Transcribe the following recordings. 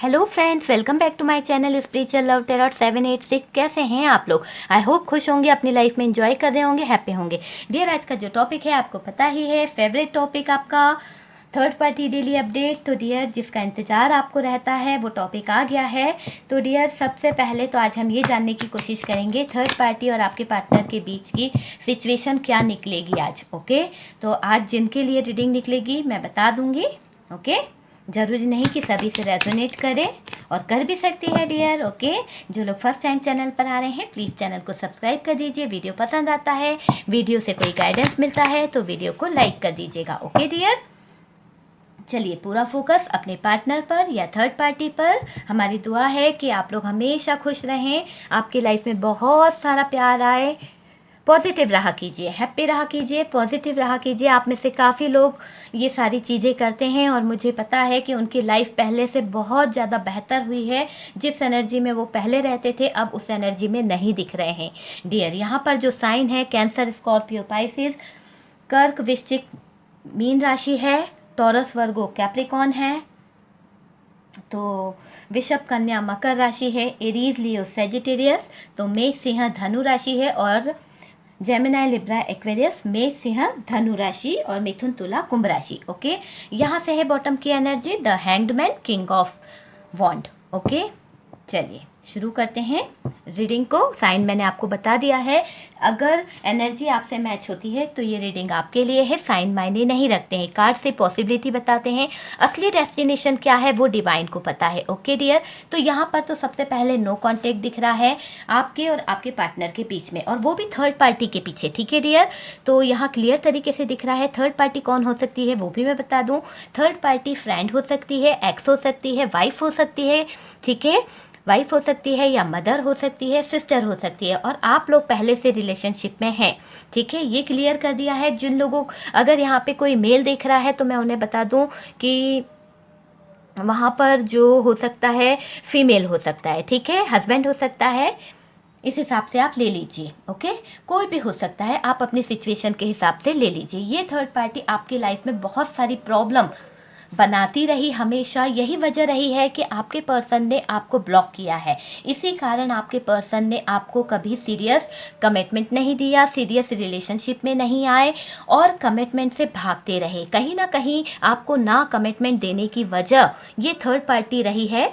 Hello friends, welcome back to my channel spiritual love tarot 786। कैसे हैं आप लोग? आई होप खुश होंगे, अपनी लाइफ में एंजॉय कर रहे होंगे, हैप्पी होंगे। डियर, आज का जो टॉपिक है आपको पता ही है, फेवरेट टॉपिक आपका थर्ड पार्टी डेली अपडेट। तो डियर, जिसका इंतजार आपको रहता है वो टॉपिक आ गया है। तो डियर, सबसे पहले तो आज हम ये जानने की कोशिश करेंगे थर्ड पार्टी और आपके पार्टनर के बीच की सिचुएशन क्या निकलेगी आज। ओके, तो आज जिनके लिए रीडिंग निकलेगी मैं बता दूंगी। ओके, जरूरी नहीं कि सभी से रेजोनेट करें, और कर भी सकती है डियर। ओके, जो लोग फर्स्ट टाइम चैनल पर आ रहे हैं प्लीज़ चैनल को सब्सक्राइब कर दीजिए। वीडियो पसंद आता है, वीडियो से कोई गाइडेंस मिलता है तो वीडियो को लाइक कर दीजिएगा। ओके डियर, चलिए पूरा फोकस अपने पार्टनर पर या थर्ड पार्टी पर। हमारी दुआ है कि आप लोग हमेशा खुश रहें, आपकी लाइफ में बहुत सारा प्यार आए। पॉजिटिव रहा कीजिए, हैप्पी रहा कीजिए, पॉजिटिव रहा कीजिए। आप में से काफ़ी लोग ये सारी चीज़ें करते हैं और मुझे पता है कि उनकी लाइफ पहले से बहुत ज़्यादा बेहतर हुई है। जिस एनर्जी में वो पहले रहते थे अब उस एनर्जी में नहीं दिख रहे हैं डियर। यहाँ पर जो साइन है कैंसर, स्कॉर्पियो, पाइसिस, कर्क, वृश्चिक, मीन राशि है, टॉरस, वर्गो, कैप्रिकॉन है, तो वृषभ, कन्या, मकर राशि है, एरीज, लियो, सेजिटेरियस, तो मेष, सिंह, धनु राशि है, और जेमिनाई, लिब्रा, एक्वेरियस, मेष, सिंह, धनु राशि, और मिथुन, तुला, कुंभ राशि। ओके, यहाँ से है बॉटम की energy, the hanged man, king of wand. Okay, चलिए शुरू करते हैं रीडिंग को। साइन मैंने आपको बता दिया है, अगर एनर्जी आपसे मैच होती है तो ये रीडिंग आपके लिए है। साइन मायने नहीं रखते हैं, कार्ड से पॉसिबिलिटी बताते हैं, असली डेस्टिनेशन क्या है वो डिवाइन को पता है। ओके डियर, तो यहाँ पर तो सबसे पहले नो कॉन्टेक्ट दिख रहा है आपके और आपके पार्टनर के बीच में, और वो भी थर्ड पार्टी के पीछे। ठीक है डियर, तो यहाँ क्लियर तरीके से दिख रहा है। थर्ड पार्टी कौन हो सकती है वो भी मैं बता दूँ। थर्ड पार्टी फ्रेंड हो सकती है, एक्स हो सकती है, वाइफ हो सकती है। ठीक है, वाइफ हो सकती है या मदर हो सकती है, सिस्टर हो सकती है, और आप लोग पहले से रिलेशनशिप में हैं। ठीक है, ये क्लियर कर दिया है। जिन लोगों, अगर यहाँ पे कोई मेल देख रहा है तो मैं उन्हें बता दूं कि वहाँ पर जो हो सकता है फीमेल हो सकता है। ठीक है, हस्बैंड हो सकता है, इस हिसाब से आप ले लीजिए। ओके, कोई भी हो सकता है, आप अपनी सिचुएशन के हिसाब से ले लीजिए। ये थर्ड पार्टी आपकी लाइफ में बहुत सारी प्रॉब्लम बनाती रही, हमेशा यही वजह रही है कि आपके पर्सन ने आपको ब्लॉक किया है। इसी कारण आपके पर्सन ने आपको कभी सीरियस कमिटमेंट नहीं दिया, सीरियस रिलेशनशिप में नहीं आए और कमिटमेंट से भागते रहे। कहीं ना कहीं आपको ना कमिटमेंट देने की वजह ये थर्ड पार्टी रही है।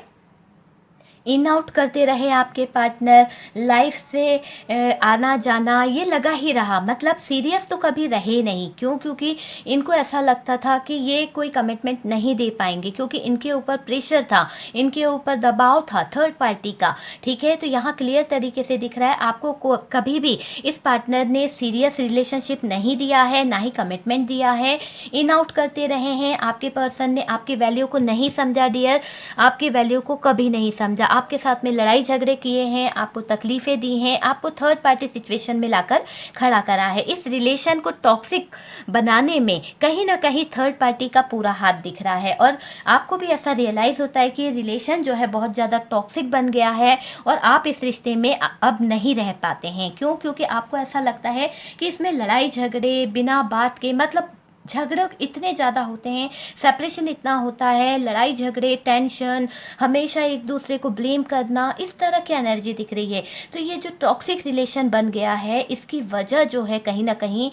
इन आउट करते रहे आपके पार्टनर, लाइफ से आना जाना ये लगा ही रहा, मतलब सीरियस तो कभी रहे नहीं। क्यों? क्योंकि इनको ऐसा लगता था कि ये कोई कमिटमेंट नहीं दे पाएंगे, क्योंकि इनके ऊपर प्रेशर था, इनके ऊपर दबाव था थर्ड पार्टी का। ठीक है, तो यहाँ क्लियर तरीके से दिख रहा है आपको कभी भी इस पार्टनर ने सीरियस रिलेशनशिप नहीं दिया है, ना ही कमिटमेंट दिया है। इन आउट करते रहे हैं, आपके पर्सन ने आपकी वैल्यू को नहीं समझा डियर, आपकी वैल्यू को कभी नहीं समझा, आपके साथ में लड़ाई झगड़े किए हैं, आपको तकलीफें दी हैं, आपको थर्ड पार्टी सिचुएशन में लाकर खड़ा करा है। इस रिलेशन को टॉक्सिक बनाने में कहीं ना कहीं थर्ड पार्टी का पूरा हाथ दिख रहा है, और आपको भी ऐसा रियलाइज होता है कि रिलेशन जो है बहुत ज़्यादा टॉक्सिक बन गया है और आप इस रिश्ते में अब नहीं रह पाते हैं। क्यों? क्योंकि आपको ऐसा लगता है कि इसमें लड़ाई झगड़े बिना बात के, मतलब झगड़े इतने ज़्यादा होते हैं, सेपरेशन इतना होता है, लड़ाई झगड़े, टेंशन, हमेशा एक दूसरे को ब्लेम करना, इस तरह की एनर्जी दिख रही है। तो ये जो टॉक्सिक रिलेशन बन गया है इसकी वजह जो है कहीं ना कहीं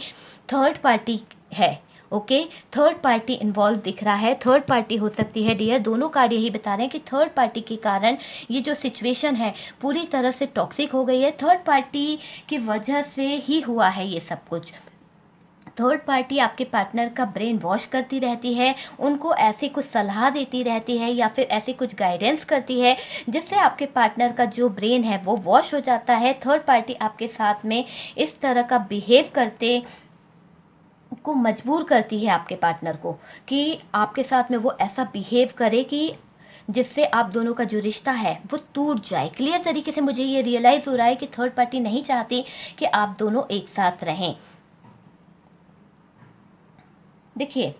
थर्ड पार्टी है। ओके, थर्ड पार्टी इन्वॉल्व दिख रहा है, थर्ड पार्टी हो सकती है डियर। दोनों कार्ड यही बता रहे हैं कि थर्ड पार्टी के कारण ये जो सिचुएशन है पूरी तरह से टॉक्सिक हो गई है। थर्ड पार्टी की वजह से ही हुआ है ये सब कुछ। थर्ड पार्टी आपके पार्टनर का ब्रेन वॉश करती रहती है, उनको ऐसी कुछ सलाह देती रहती है या फिर ऐसी कुछ गाइडेंस करती है जिससे आपके पार्टनर का जो ब्रेन है वो वॉश हो जाता है। थर्ड पार्टी आपके साथ में इस तरह का बिहेव करते को मजबूर करती है आपके पार्टनर को कि आपके साथ में वो ऐसा बिहेव करे कि जिससे आप दोनों का जो रिश्ता है वो टूट जाए। क्लियर तरीके से मुझे ये रियलाइज़ हो रहा है कि थर्ड पार्टी नहीं चाहती कि आप दोनों एक साथ रहें। देखिए,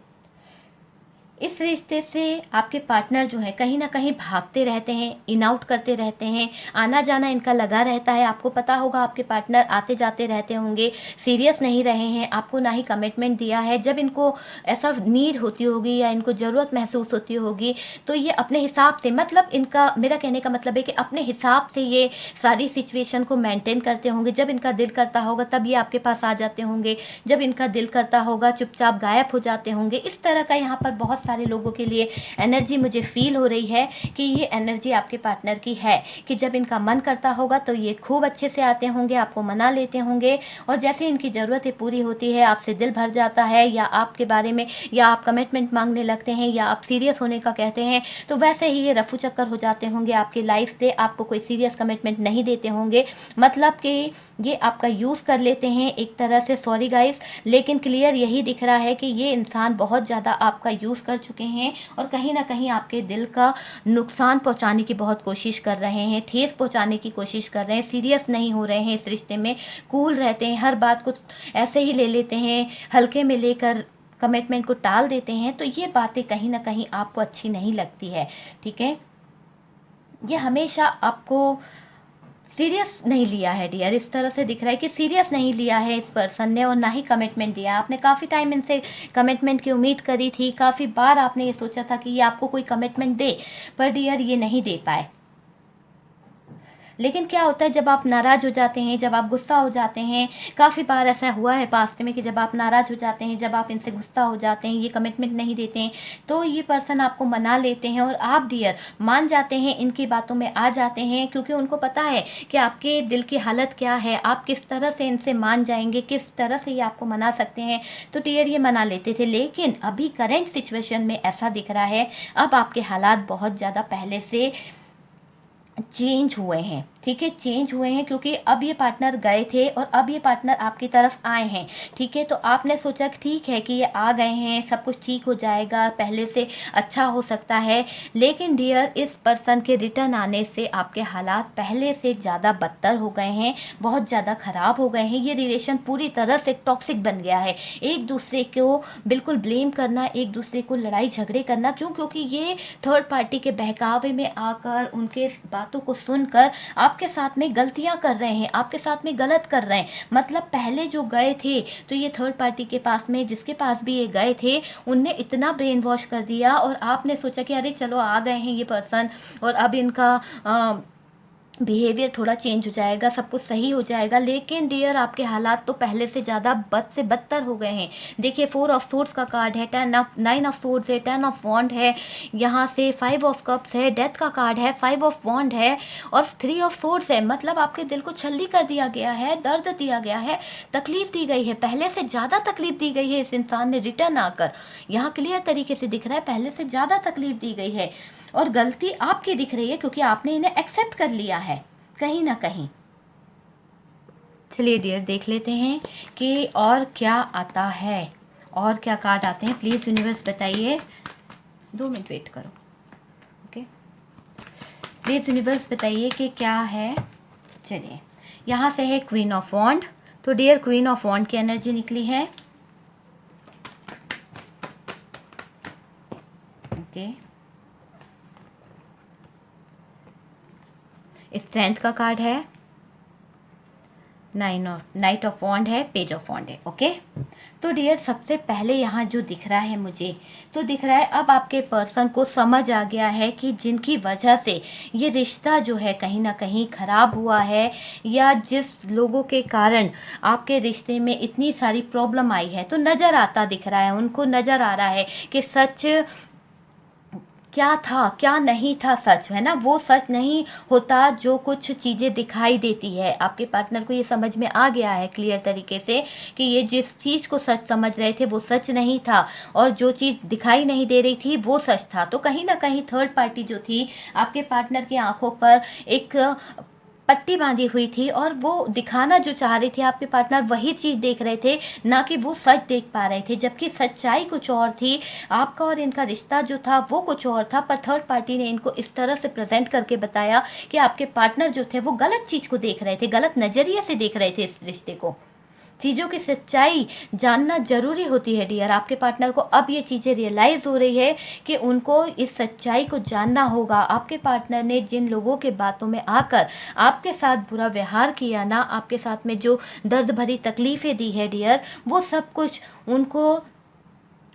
इस रिश्ते से आपके पार्टनर जो है कहीं न कहीं भागते रहते हैं, इन आउट करते रहते हैं, आना-जाना इनका लगा रहता है। आपको पता होगा आपके पार्टनर आते-जाते रहते होंगे, सीरियस नहीं रहे हैं, आपको ना ही कमिटमेंट दिया है। जब इनको ऐसा नीड होती होगी या इनको ज़रूरत महसूस होती होगी, तो ये अपने हिसाब से, मतलब इनका, मेरा कहने का मतलब है कि अपने हिसाब से ये सारी सिचुएशन को मेंटेन करते होंगे। जब इनका दिल करता होगा तब ये आपके पास आ जाते होंगे, जब इनका दिल करता होगा चुपचाप गायब हो जाते होंगे। इस तरह का यहाँ पर बहुत सारे लोगों के लिए एनर्जी मुझे फील हो रही है कि ये एनर्जी आपके पार्टनर की है कि जब इनका मन करता होगा तो ये खूब अच्छे से आते होंगे, आपको मना लेते होंगे, और जैसे इनकी ज़रूरतें पूरी होती है, आपसे दिल भर जाता है, या आपके बारे में, या आप कमिटमेंट मांगने लगते हैं, या आप सीरियस होने का कहते हैं, तो वैसे ही ये रफू चक्कर हो जाते होंगे आपकी लाइफ से, आपको कोई सीरियस कमिटमेंट नहीं देते होंगे। मतलब कि ये आपका यूज़ कर लेते हैं एक तरह से। सॉरी गाइस, लेकिन क्लियर यही दिख रहा है कि ये इंसान बहुत ज़्यादा आपका यूज़ कर चुके हैं और कहीं न कहीं आपके दिल का नुकसान पहुँचाने की बहुत कोशिश कर रहे हैं, ठेस पहुँचाने की कोशिश कर रहे हैं, सीरियस नहीं हो रहे हैं इस रिश्ते में, कूल रहते हैं, हर बात को ऐसे ही ले लेते हैं, हल्के में लेकर कमिटमेंट को टाल देते हैं। तो ये बातें कहीं न कहीं आपको अच्छी नहीं लगती है, ठीक है? ये हमेशा आपको सीरियस नहीं लिया है डियर, इस तरह से दिख रहा है कि सीरियस नहीं लिया है इस पर्सन ने, और ना ही कमिटमेंट दिया। आपने काफ़ी टाइम इनसे कमिटमेंट की उम्मीद करी थी, काफ़ी बार आपने ये सोचा था कि ये आपको कोई कमिटमेंट दे, पर डियर ये नहीं दे पाए। लेकिन क्या होता है जब आप नाराज़ हो जाते हैं, जब आप गुस्सा हो जाते हैं, काफ़ी बार ऐसा हुआ है पास्ट में कि जब आप नाराज़ हो जाते हैं, जब आप इनसे गुस्सा हो जाते हैं, ये कमिटमेंट नहीं देते हैं, तो ये पर्सन आपको मना लेते हैं और आप डियर मान जाते हैं, इनकी बातों में आ जाते हैं, क्योंकि उनको पता है कि आपके दिल की हालत क्या है, आप किस तरह से इनसे मान जाएंगे, किस तरह से ये आपको मना सकते हैं। तो डियर ये मना लेते थे, लेकिन अभी करंट सिचुएशन में ऐसा दिख रहा है, अब आपके हालात बहुत ज़्यादा पहले से चेंज हुए हैं, ठीक है? चेंज हुए हैं क्योंकि अब ये पार्टनर गए थे और अब ये पार्टनर आपकी तरफ आए हैं, ठीक है? तो आपने सोचा कि ठीक है कि ये आ गए हैं, सब कुछ ठीक हो जाएगा, पहले से अच्छा हो सकता है। लेकिन डियर इस पर्सन के रिटर्न आने से आपके हालात पहले से ज़्यादा बदतर हो गए हैं, बहुत ज़्यादा ख़राब हो गए हैं। ये रिलेशन पूरी तरह से टॉक्सिक बन गया है। एक दूसरे को बिल्कुल ब्लेम करना, एक दूसरे को लड़ाई झगड़े करना, क्यों? क्योंकि ये थर्ड पार्टी के बहकावे में आकर, उनके बातों को सुनकर आपके साथ में गलतियां कर रहे हैं, आपके साथ में गलत कर रहे हैं। मतलब पहले जो गए थे, तो ये थर्ड पार्टी के पास में, जिसके पास भी ये गए थे, उनने इतना ब्रेन वॉश कर दिया और आपने सोचा कि अरे चलो आ गए हैं ये पर्सन और अब इनका बिहेवियर थोड़ा चेंज हो जाएगा, सब कुछ सही हो जाएगा। लेकिन डियर आपके हालात तो पहले से ज़्यादा बद से बदतर हो गए हैं। देखिए 4 ऑफ सोर्ड्स का कार्ड है, 9 ऑफ सोर्ड्स है, 10 ऑफ वॉन्ड है, यहाँ से 5 ऑफ कप्स है, डेथ का कार्ड है, 5 ऑफ वॉन्ड है और 3 ऑफ सोर्ड्स है। मतलब आपके दिल को छल्ली कर दिया गया है, दर्द दिया गया है, तकलीफ दी गई है, पहले से ज़्यादा तकलीफ दी गई है इस इंसान ने रिटर्न आकर। यहाँ क्लियर तरीके से दिख रहा है पहले से ज़्यादा तकलीफ दी गई है और गलती आपकी दिख रही है क्योंकि आपने इन्हें एक्सेप्ट कर लिया है कहीं ना कहीं। चलिए डियर देख लेते हैं कि और क्या आता है, और क्या कार्ड आते हैं। प्लीज़ यूनिवर्स बताइए, 2 मिनट वेट करो, ओके? प्लीज़ यूनिवर्स बताइए कि क्या है। चलिए यहाँ से है क्वीन ऑफ वॉन्ड। तो डियर क्वीन ऑफ वॉन्ड की एनर्जी निकली है, ओके? स्ट्रेंथ का कार्ड है, नाइट ऑफ वॉन्ड है, पेज ऑफ वॉन्ड है, ओके? तो डियर सबसे पहले यहाँ जो दिख रहा है मुझे, तो दिख रहा है अब आपके पर्सन को समझ आ गया है कि जिनकी वजह से ये रिश्ता जो है कहीं ना कहीं ख़राब हुआ है, या जिस लोगों के कारण आपके रिश्ते में इतनी सारी प्रॉब्लम आई है, तो नज़र आता दिख रहा है, उनको नज़र आ रहा है कि सच क्या था क्या नहीं था। सच है ना, वो सच नहीं होता जो कुछ चीज़ें दिखाई देती है। आपके पार्टनर को ये समझ में आ गया है क्लियर तरीके से कि ये जिस चीज़ को सच समझ रहे थे वो सच नहीं था, और जो चीज़ दिखाई नहीं दे रही थी वो सच था। तो कहीं ना कहीं थर्ड पार्टी जो थी आपके पार्टनर की आंखों पर एक पट्टी बांधी हुई थी, और वो दिखाना जो चाह रही थी आपके पार्टनर वही चीज़ देख रहे थे, ना कि वो सच देख पा रहे थे, जबकि सच्चाई कुछ और थी। आपका और इनका रिश्ता जो था वो कुछ और था, पर थर्ड पार्टी ने इनको इस तरह से प्रेजेंट करके बताया कि आपके पार्टनर जो थे वो गलत चीज़ को देख रहे थे, गलत नज़रिए से देख रहे थे इस रिश्ते को। चीज़ों की सच्चाई जानना ज़रूरी होती है डियर। आपके पार्टनर को अब ये चीज़ें रियलाइज़ हो रही है कि उनको इस सच्चाई को जानना होगा। आपके पार्टनर ने जिन लोगों के बातों में आकर आपके साथ बुरा व्यवहार किया ना, आपके साथ में जो दर्द भरी तकलीफ़ें दी है डियर, वो सब कुछ उनको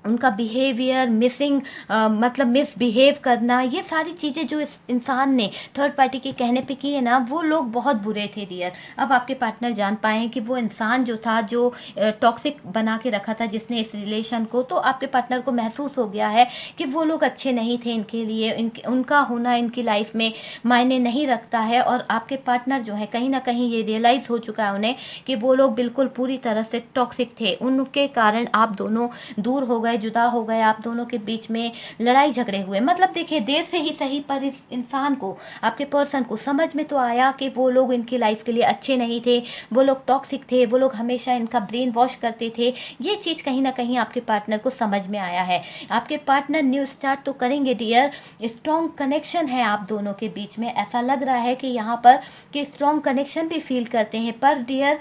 उनका बिहेवियर मिसिंग मतलब मिसबिहेव करना, ये सारी चीज़ें जो इस इंसान ने थर्ड पार्टी के कहने पे की है ना, वो लोग बहुत बुरे थे डियर। अब आपके पार्टनर जान पाए हैं कि वो इंसान जो था, जो टॉक्सिक बना के रखा था जिसने इस रिलेशन को, तो आपके पार्टनर को महसूस हो गया है कि वो लोग अच्छे नहीं थे इनके लिए, उनका होना इनकी लाइफ में मायने नहीं रखता है। और आपके पार्टनर जो है कहीं ना कहीं ये रियलाइज़ हो चुका है उन्हें कि वो लोग बिल्कुल पूरी तरह से टॉक्सिक थे। उनके कारण आप दोनों दूर हो गए, जुदा हो गए, आप दोनों के बीच में लड़ाई झगड़े हुए। मतलब देखिए, देर से ही सही पर इस इंसान को, आपके पर्सन को समझ में तो आया कि वो लोग इनकी लाइफ के लिए अच्छे नहीं थे, वो लोग टॉक्सिक थे, वो लोग हमेशा इनका ब्रेन वॉश करते थे। ये चीज़ कहीं ना कहीं आपके पार्टनर को समझ में आया है। आपके पार्टनर न्यू स्टार्ट तो करेंगे डियर। स्ट्रॉन्ग कनेक्शन है आप दोनों के बीच में, ऐसा लग रहा है कि यहाँ पर कि स्ट्रॉन्ग कनेक्शन भी फील करते हैं, पर डियर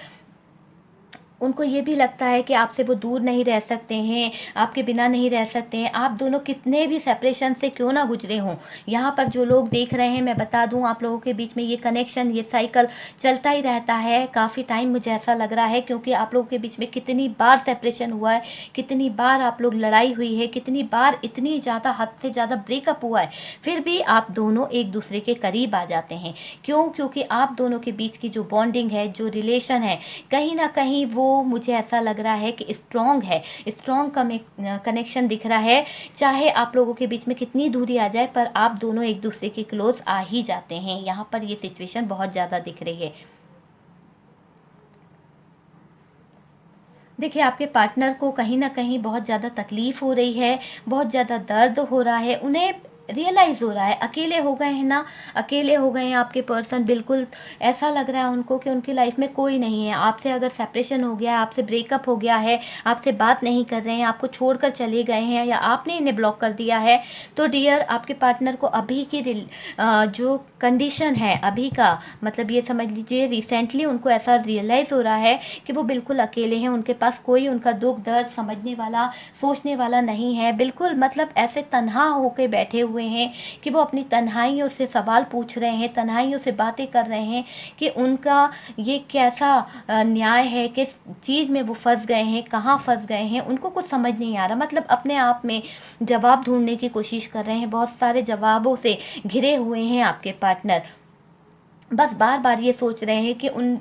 उनको ये भी लगता है कि आपसे वो दूर नहीं रह सकते हैं, आपके बिना नहीं रह सकते हैं। आप दोनों कितने भी सेपरेशन से क्यों ना गुजरे हों, यहाँ पर जो लोग देख रहे हैं, मैं बता दूं, आप लोगों के बीच में ये कनेक्शन, ये साइकिल चलता ही रहता है काफ़ी टाइम, मुझे ऐसा लग रहा है। क्योंकि आप लोगों के बीच में कितनी बार सेपरेशन हुआ है, कितनी बार आप लोग लड़ाई हुई है, कितनी बार इतनी ज़्यादा हद से ज़्यादा ब्रेकअप हुआ है, फिर भी आप दोनों एक दूसरे के करीब आ जाते हैं। क्यों? क्योंकि आप दोनों के बीच की जो बॉन्डिंग है, जो रिलेशन है, कहीं ना कहीं वो, मुझे ऐसा लग रहा है कि स्ट्रॉन्ग है, स्ट्रॉन्ग कनेक्शन दिख रहा है। चाहे आप लोगों के बीच में कितनी दूरी आ जाए, पर आप दोनों एक दूसरे के क्लोज आ ही जाते हैं। यहाँ पर ये सिचुएशन बहुत ज़्यादा दिख रही है। देखिए, आपके पार्टनर को कहीं न कहीं बहुत ज़्यादा तकलीफ़ हो रही है, बहुत ज़्यादा दर्द हो रहा है, उन्हें रियलाइज़ हो रहा है, अकेले हो गए हैं ना, अकेले हो गए हैं आपके पर्सन, बिल्कुल ऐसा लग रहा है उनको कि उनकी लाइफ़ में कोई नहीं है। आपसे अगर सेपरेशन हो गया है, आपसे ब्रेकअप हो गया है, आपसे बात नहीं कर रहे हैं, आपको छोड़कर चले गए हैं, या आपने इन्हें ब्लॉक कर दिया है, तो डियर आपके पार्टनर को अभी की जो कंडीशन है, अभी का मतलब ये समझ लीजिए, रिसेंटली उनको ऐसा रियलाइज़ हो रहा है कि वो बिल्कुल अकेले हैं, उनके पास कोई उनका दुख दर्द समझने वाला, सोचने वाला नहीं है। बिल्कुल मतलब ऐसे तन्हा होके बैठे हुए हैं कि वो अपनी तन्हाइयों से सवाल पूछ रहे हैं, तन्हाइयों से बातें कर रहे हैं कि उनका ये कैसा न्याय है, किस चीज़ में वो फंस गए हैं, कहाँ फंस गए हैं, उनको कुछ समझ नहीं आ रहा। मतलब अपने आप में जवाब ढूंढने की कोशिश कर रहे हैं, बहुत सारे जवाबों से घिरे हुए हैं आपके पार्टनर। बस बार बार ये सोच रहे हैं कि उन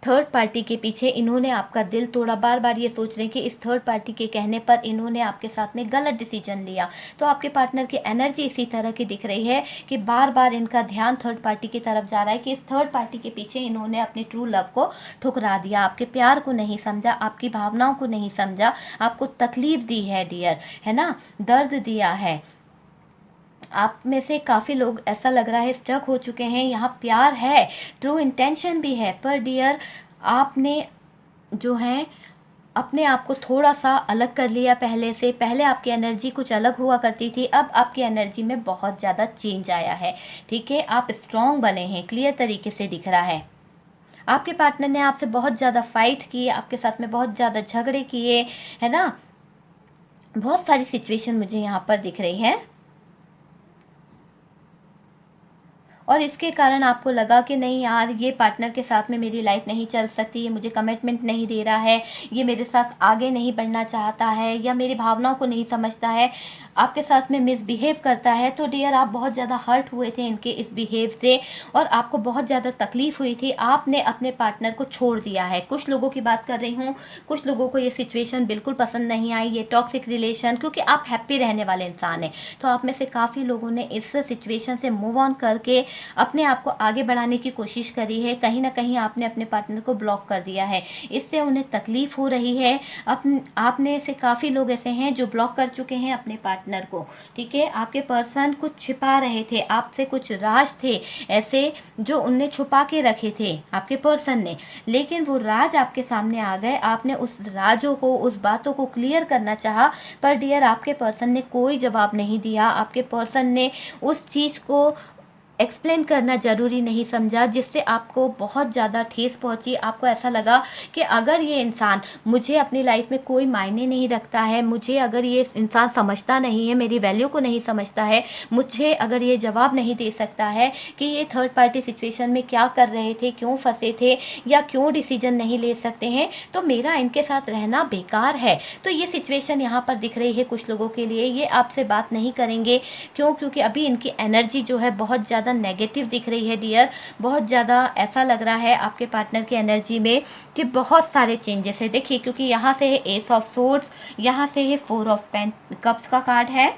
थर्ड पार्टी के पीछे इन्होंने आपका दिल तोड़ा, बार बार ये सोच रहे हैं कि इस थर्ड पार्टी के कहने पर इन्होंने आपके साथ में गलत डिसीजन लिया। तो आपके पार्टनर की एनर्जी इसी तरह की दिख रही है कि बार बार इनका ध्यान थर्ड पार्टी की तरफ जा रहा है कि इस थर्ड पार्टी के पीछे इन्होंने अपनी ट्रू लव को ठुकरा दिया, आपके प्यार को नहीं समझा, आपकी भावनाओं को नहीं समझा, आपको तकलीफ दी है डियर, है ना, दर्द दिया है। आप में से काफ़ी लोग, ऐसा लग रहा है, स्टक हो चुके हैं। यहाँ प्यार है, ट्रू इंटेंशन भी है, पर डियर आपने जो है अपने आप को थोड़ा सा अलग कर लिया पहले से। पहले आपकी एनर्जी कुछ अलग हुआ करती थी, अब आपकी एनर्जी में बहुत ज़्यादा चेंज आया है। ठीक है, आप स्ट्रॉन्ग बने हैं, क्लियर तरीके से दिख रहा है। आपके पार्टनर ने आपसे बहुत ज़्यादा फाइट की, आपके साथ में बहुत ज़्यादा झगड़े किए, है ना, बहुत सारी सिचुएशन मुझे यहाँ पर दिख रही है। और इसके कारण आपको लगा कि नहीं यार, ये पार्टनर के साथ में मेरी लाइफ नहीं चल सकती, ये मुझे कमिटमेंट नहीं दे रहा है, ये मेरे साथ आगे नहीं बढ़ना चाहता है, या मेरी भावनाओं को नहीं समझता है, आपके साथ में मिसबिहेव करता है। तो डियर आप बहुत ज़्यादा हर्ट हुए थे इनके इस बिहेव से, और आपको बहुत ज़्यादा तकलीफ हुई थी। आपने अपने पार्टनर को छोड़ दिया है। कुछ लोगों की बात कर रही हूँ, कुछ लोगों को ये सिचुएशन बिल्कुल पसंद नहीं आई, ये टॉक्सिक रिलेशन, क्योंकि आप हैप्पी रहने वाले इंसान हैं। तो आप में से काफ़ी लोगों ने इस सिचुएशन से मूव ऑन करके अपने आप को आगे बढ़ाने की कोशिश करी है। कहीं ना कहीं आपने अपने पार्टनर को ब्लॉक कर दिया है, इससे उन्हें तकलीफ हो रही है। आपने से काफ़ी लोग ऐसे हैं जो ब्लॉक कर चुके हैं अपने पार्टनर को। ठीक है, आपके पर्सन कुछ छिपा रहे थे आपसे, कुछ राज थे ऐसे जो उनने छुपा के रखे थे आपके पर्सन ने, लेकिन वो राज आपके सामने आ गए। आपने उस राजों को, उस बातों को क्लियर करना चाहा, पर डियर आपके पर्सन ने कोई जवाब नहीं दिया। आपके पर्सन ने उस चीज़ को एक्सप्लेन करना ज़रूरी नहीं समझा, जिससे आपको बहुत ज़्यादा ठेस पहुंची। आपको ऐसा लगा कि अगर ये इंसान मुझे अपनी लाइफ में कोई मायने नहीं रखता है, मुझे अगर ये इंसान समझता नहीं है, मेरी वैल्यू को नहीं समझता है, मुझे अगर ये जवाब नहीं दे सकता है कि ये थर्ड पार्टी सिचुएशन में क्या कर रहे थे, क्यों फंसे थे या क्यों डिसीजन नहीं ले सकते हैं, तो मेरा इनके साथ रहना बेकार है। तो ये सिचुएशन यहाँ पर दिख रही है कुछ लोगों के लिए। ये आपसे बात नहीं करेंगे, क्यों? क्योंकि अभी इनकी एनर्जी जो है बहुत ज़्यादा नेगेटिव दिख रही है डियर। बहुत ज़्यादा ऐसा लग रहा है आपके पार्टनर की एनर्जी में कि बहुत सारे चेंजेस है। देखिए, क्योंकि यहाँ से है एस ऑफ सोर्ड्स, यहाँ से है 4 ऑफ कप्स का कार्ड है,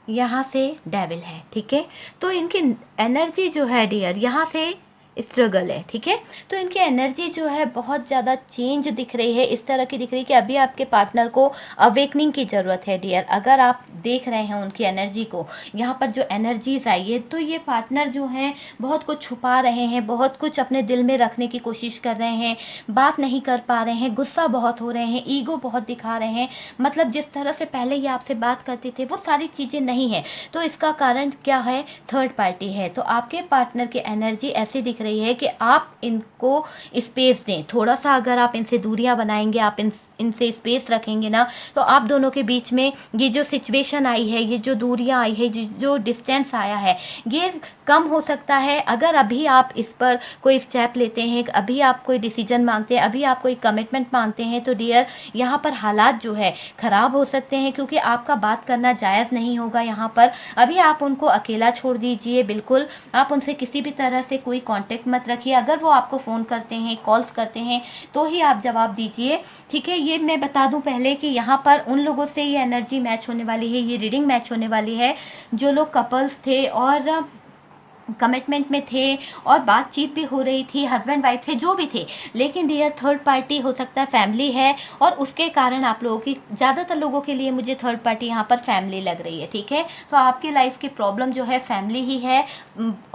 यहाँ से डेविल है, ठीक है। तो इनकी एनर्जी जो है डियर, यहाँ से स्ट्रगल है, ठीक है। तो इनकी एनर्जी जो है बहुत ज़्यादा चेंज दिख रही है, इस तरह की दिख रही है कि अभी आपके पार्टनर को अवेकनिंग की ज़रूरत है डियर। अगर आप देख रहे हैं उनकी एनर्जी को, यहाँ पर जो एनर्जीज आई है, तो ये पार्टनर जो हैं बहुत कुछ छुपा रहे हैं, बहुत कुछ अपने दिल में रखने की कोशिश कर रहे हैं, बात नहीं कर पा रहे हैं, गुस्सा बहुत हो रहे हैं, ईगो बहुत दिखा रहे हैं। मतलब जिस तरह से पहले ये आपसे बात करते थे वो सारी चीज़ें नहीं है। तो इसका कारण क्या है? थर्ड पार्टी है। तो आपके पार्टनर की एनर्जी ऐसी दिख रही है कि आप इनको स्पेस दें थोड़ा सा। अगर आप इनसे दूरियां बनाएंगे, आप इनसे स्पेस रखेंगे ना, तो आप दोनों के बीच में ये जो सिचुएशन आई है, ये जो दूरियां आई है, जो डिस्टेंस आया है, ये कम हो सकता है। अगर अभी आप इस पर कोई स्टेप लेते हैं, अभी आप कोई डिसीजन मांगते हैं, अभी आप कोई कमिटमेंट मांगते हैं, तो डियर यहाँ पर हालात जो है ख़राब हो सकते हैं, क्योंकि आपका बात करना जायज़ नहीं होगा यहाँ पर। अभी आप उनको अकेला छोड़ दीजिए, बिल्कुल आप उनसे किसी भी तरह से कोई कॉन्टेक्ट मत रखिए। अगर वो आपको फ़ोन करते हैं, कॉल्स करते हैं, तो ही आप जवाब दीजिए, ठीक है। ये मैं बता दूं पहले कि यहाँ पर उन लोगों से ये एनर्जी मैच होने वाली है, ये रीडिंग मैच होने वाली है जो लोग कपल्स थे और कमिटमेंट में थे और बातचीत भी हो रही थी, हस्बैंड वाइफ थे, जो भी थे। लेकिन डियर थर्ड पार्टी हो सकता है फैमिली है, और उसके कारण आप लोगों की, ज़्यादातर लोगों के लिए मुझे थर्ड पार्टी यहाँ पर फैमिली लग रही है, ठीक है। तो आपकी लाइफ की प्रॉब्लम जो है फैमिली ही है।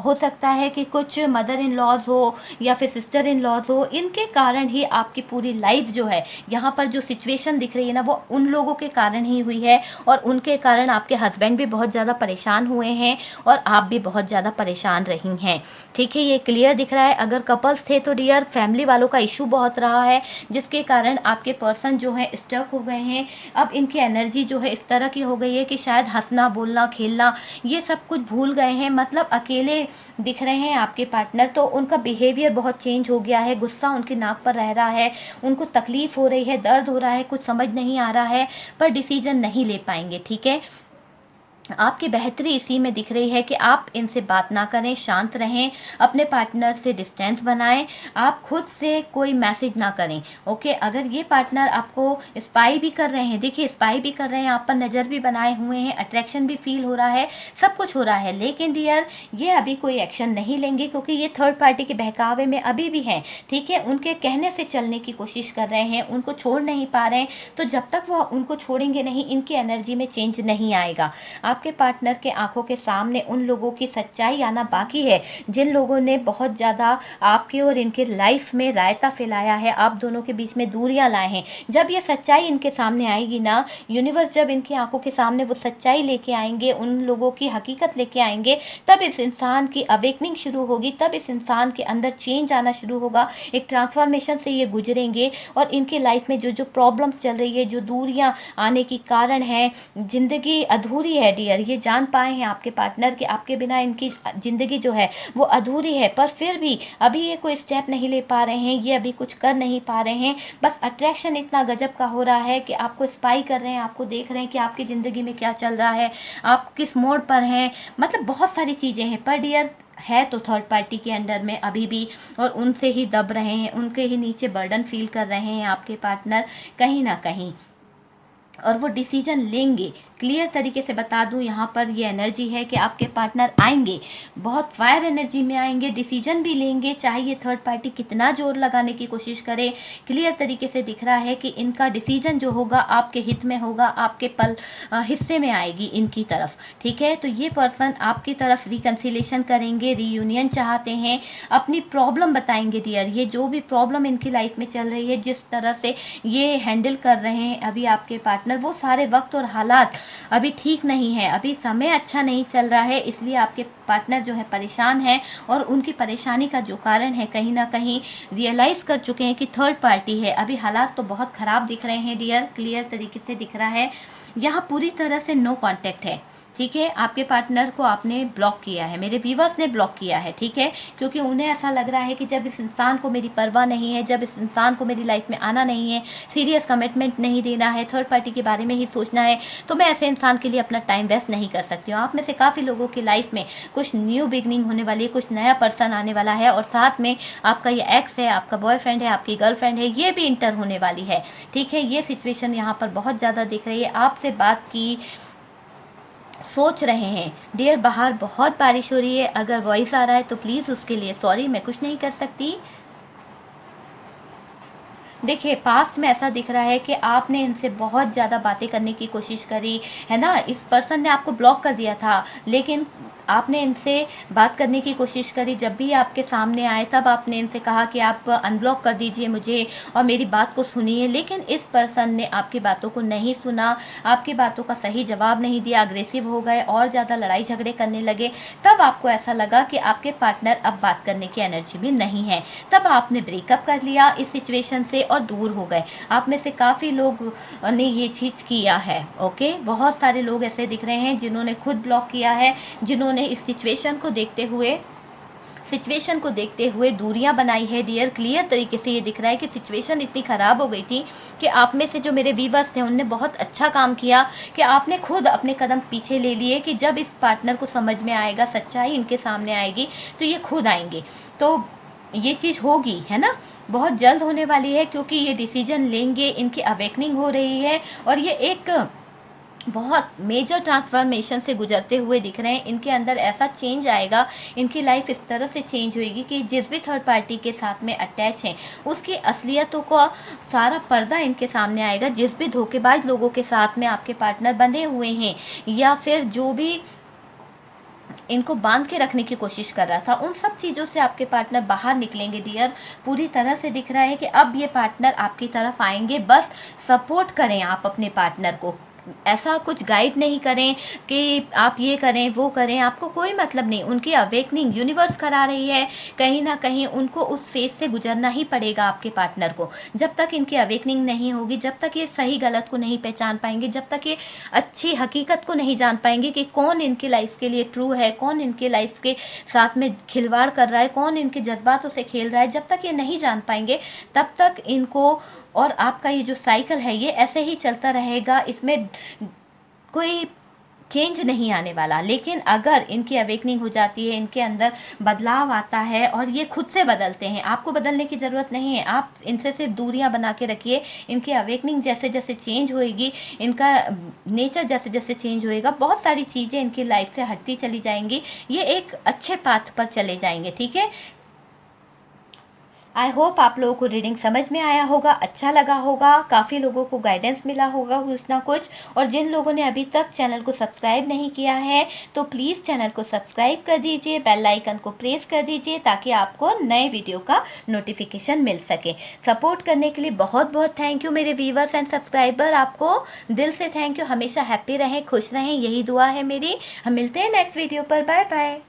हो सकता है कि कुछ मदर इन लॉज हो या फिर सिस्टर इन लॉज हो, इनके कारण ही आपकी पूरी लाइफ जो है, यहाँ पर जो सिचुएशन दिख रही है ना, वो उन लोगों के कारण ही हुई है, और उनके कारण आपके हस्बैंड भी बहुत ज़्यादा परेशान हुए हैं और आप भी बहुत ज़्यादा परेशान रही हैं, ठीक है। ये क्लियर दिख रहा है। अगर कपल्स थे तो डियर फैमिली वालों का इशू बहुत रहा है, जिसके कारण आपके पर्सन जो है स्टक हो गए हैं। अब इनकी एनर्जी जो है इस तरह की हो गई है कि शायद हंसना, बोलना, खेलना, ये सब कुछ भूल गए हैं। मतलब अकेले दिख रहे हैं आपके पार्टनर, तो उनका बिहेवियर बहुत चेंज हो गया है, गुस्सा उनकी नाक पर रह रहा है, उनको तकलीफ हो रही है, दर्द हो रहा है, कुछ समझ नहीं आ रहा है, पर डिसीजन नहीं ले पाएंगे, ठीक है। आपकी बेहतरी इसी में दिख रही है कि आप इनसे बात ना करें, शांत रहें, अपने पार्टनर से डिस्टेंस बनाएं, आप खुद से कोई मैसेज ना करें, ओके। अगर ये पार्टनर आपको स्पाई भी कर रहे हैं, देखिए स्पाई भी कर रहे हैं, आप पर नज़र भी बनाए हुए हैं, अट्रैक्शन भी फील हो रहा है, सब कुछ हो रहा है, लेकिन डियर ये अभी कोई एक्शन नहीं लेंगे, क्योंकि ये थर्ड पार्टी के बहकावे में अभी भी हैं, ठीक है। उनके कहने से चलने की कोशिश कर रहे हैं, उनको छोड़ नहीं पा रहे हैं। तो जब तक वो उनको छोड़ेंगे नहीं, इनकी एनर्जी में चेंज नहीं आएगा। आपके पार्टनर के आंखों के सामने उन लोगों की सच्चाई आना बाकी है, जिन लोगों ने बहुत ज़्यादा आपके और इनके लाइफ में रायता फैलाया है, आप दोनों के बीच में दूरियां लाए हैं। जब ये सच्चाई इनके सामने आएगी ना, यूनिवर्स जब इनकी आंखों के सामने वो सच्चाई लेके आएंगे, उन लोगों की हकीकत लेके आएंगे, तब इस इंसान की अवेकनिंग शुरू होगी, तब इस इंसान के अंदर चेंज आना शुरू होगा, एक ट्रांसफॉर्मेशन से ये गुजरेंगे। और इनकी लाइफ में जो जो प्रॉब्लम्स चल रही है, जो दूरियां आने की कारण है, जिंदगी अधूरी है डियर, ये जान पाए हैं आपके पार्टनर कि आपके बिना इनकी ज़िंदगी जो है वो अधूरी है। पर फिर भी अभी ये कोई स्टेप नहीं ले पा रहे हैं, ये अभी कुछ कर नहीं पा रहे हैं। बस अट्रैक्शन इतना गजब का हो रहा है कि आपको स्पाई कर रहे हैं, आपको देख रहे हैं कि आपकी ज़िंदगी में क्या चल रहा है, आप किस मोड पर हैं, मतलब बहुत सारी चीज़ें हैं। पर डियर है तो थर्ड पार्टी के अंडर में अभी भी, और उनसे ही दब रहे हैं, उनके ही नीचे बर्डन फील कर रहे हैं आपके पार्टनर कहीं ना कहीं, और वो डिसीजन लेंगे। क्लियर तरीके से बता दूं, यहाँ पर ये एनर्जी है कि आपके पार्टनर आएंगे, बहुत फायर एनर्जी में आएंगे, डिसीजन भी लेंगे, चाहे ये थर्ड पार्टी कितना जोर लगाने की कोशिश करे। क्लियर तरीके से दिख रहा है कि इनका डिसीजन जो होगा आपके हित में होगा, आपके हिस्से में आएगी इनकी तरफ, ठीक है। तो ये पर्सन आपकी तरफ रिकन्सिलेशन करेंगे, रीयूनियन चाहते हैं, अपनी प्रॉब्लम बताएंगे डियर। ये जो भी प्रॉब्लम इनकी लाइफ में चल रही है, जिस तरह से ये हैंडल कर रहे हैं अभी आपके पार्टनर पार्टनर वो सारे वक्त और हालात अभी ठीक नहीं है, अभी समय अच्छा नहीं चल रहा है, इसलिए आपके पार्टनर जो है परेशान है और उनकी परेशानी का जो कारण है कहीं ना कहीं रियलाइज़ कर चुके हैं कि थर्ड पार्टी है। अभी हालात तो बहुत ख़राब दिख रहे हैं डियर, क्लियर तरीके से दिख रहा है। यहाँ पूरी तरह से नो कांटेक्ट है, ठीक है। आपके पार्टनर को आपने ब्लॉक किया है, मेरे व्यूवर्स ने ब्लॉक किया है, ठीक है, क्योंकि उन्हें ऐसा लग रहा है कि जब इस इंसान को मेरी परवाह नहीं है, जब इस इंसान को मेरी लाइफ में आना नहीं है, सीरियस कमिटमेंट नहीं देना है, थर्ड पार्टी के बारे में ही सोचना है, तो मैं ऐसे इंसान के लिए अपना टाइम वेस्ट नहीं कर सकती हूँ। आप में से काफ़ी लोगों की लाइफ में कुछ न्यू बिगनिंग होने वाली है, कुछ नया पर्सन आने वाला है और साथ में आपका ये एक्स है, आपका बॉयफ्रेंड है, आपकी गर्लफ्रेंड है, ये भी इंटर होने वाली है, ठीक है। ये सिचुएशन यहाँ पर बहुत ज़्यादा दिख रही है। आपसे बात की सोच रहे हैं डियर। बाहर बहुत बारिश हो रही है, अगर वॉइस आ रहा है तो प्लीज़ उसके लिए सॉरी, मैं कुछ नहीं कर सकती। देखिए पास्ट में ऐसा दिख रहा है कि आपने इनसे बहुत ज़्यादा बातें करने की कोशिश करी है ना, इस पर्सन ने आपको ब्लॉक कर दिया था, लेकिन आपने इनसे बात करने की कोशिश करी, जब भी आपके सामने आए तब आपने इनसे कहा कि आप अनब्लॉक कर दीजिए मुझे और मेरी बात को सुनिए, लेकिन इस पर्सन ने आपकी बातों को नहीं सुना, आपकी बातों का सही जवाब नहीं दिया, अग्रेसिव हो गए और ज़्यादा लड़ाई झगड़े करने लगे। तब आपको ऐसा लगा कि आपके पार्टनर अब बात करने की एनर्जी में नहीं है, तब आपने ब्रेकअप कर लिया इस सिचुएशन से और दूर हो गए। आप में से काफ़ी लोग ने ये चीज़ किया है, ओके। बहुत सारे लोग ऐसे दिख रहे हैं जिन्होंने खुद ब्लॉक किया है, जिन्होंने इस सिचुएशन को देखते हुए दूरियां बनाई है डियर। क्लियर तरीके से ये दिख रहा है कि सिचुएशन इतनी ख़राब हो गई थी कि आप में से जो मेरे व्यूवर्स थे उनने बहुत अच्छा काम किया कि आपने खुद अपने कदम पीछे ले लिए कि जब इस पार्टनर को समझ में आएगा, सच्चाई इनके सामने आएगी तो ये खुद आएंगे। तो ये चीज़ होगी, है ना, बहुत जल्द होने वाली है, क्योंकि ये डिसीजन लेंगे, इनकी अवेकनिंग हो रही है और ये एक बहुत मेजर ट्रांसफॉर्मेशन से गुजरते हुए दिख रहे हैं। इनके अंदर ऐसा चेंज आएगा, इनकी लाइफ इस तरह से चेंज होएगी कि जिस भी थर्ड पार्टी के साथ में अटैच हैं उसकी असलियतों का सारा पर्दा इनके सामने आएगा। जिस भी धोखेबाज लोगों के साथ में आपके पार्टनर बंधे हुए हैं या फिर जो भी इनको बांध के रखने की कोशिश कर रहा था, उन सब चीज़ों से आपके पार्टनर बाहर निकलेंगे डियर। पूरी तरह से दिख रहा है कि अब ये पार्टनर आपकी तरफ आएंगे। बस सपोर्ट करें आप अपने पार्टनर को, ऐसा कुछ गाइड नहीं करें कि आप ये करें वो करें, आपको कोई मतलब नहीं। उनकी अवेकनिंग यूनिवर्स करा रही है, कहीं ना कहीं उनको उस फेज से गुजरना ही पड़ेगा आपके पार्टनर को। जब तक इनकी अवेकनिंग नहीं होगी, जब तक ये सही गलत को नहीं पहचान पाएंगे, जब तक ये अच्छी हकीकत को नहीं जान पाएंगे कि कौन इनकी लाइफ के लिए ट्रू है, कौन इनके लाइफ के साथ में खिलवाड़ कर रहा है, कौन इनके जज्बातों से खेल रहा है, जब तक ये नहीं जान पाएंगे तब तक इनको और आपका ये जो साइकिल है ये ऐसे ही चलता रहेगा। इसमें कोई चेंज नहीं आने वाला। लेकिन अगर इनकी अवेकनिंग हो जाती है, इनके अंदर बदलाव आता है और ये खुद से बदलते हैं, आपको बदलने की ज़रूरत नहीं है, आप इनसे सिर्फ दूरियां बना के रखिए। इनकी अवेकनिंग जैसे जैसे चेंज होएगी, इनका नेचर जैसे जैसे चेंज होएगा, बहुत सारी चीज़ें इनकी लाइफ से हटती चली जाएंगी, ये एक अच्छे पाथ पर चले जाएंगे, ठीक है। आई होप आप लोगों को रीडिंग समझ में आया होगा, अच्छा लगा होगा, काफ़ी लोगों को गाइडेंस मिला होगा कुछ ना कुछ। और जिन लोगों ने अभी तक चैनल को सब्सक्राइब नहीं किया है तो प्लीज़ चैनल को सब्सक्राइब कर दीजिए, बेल आइकन को प्रेस कर दीजिए ताकि आपको नए वीडियो का नोटिफिकेशन मिल सके। सपोर्ट करने के लिए बहुत बहुत थैंक यू मेरे व्यूवर्स एंड सब्सक्राइबर, आपको दिल से थैंक यू। हमेशा हैप्पी रहें, खुश रहें, यही दुआ है मेरी। हम मिलते हैं नेक्स्ट वीडियो पर। Bye bye.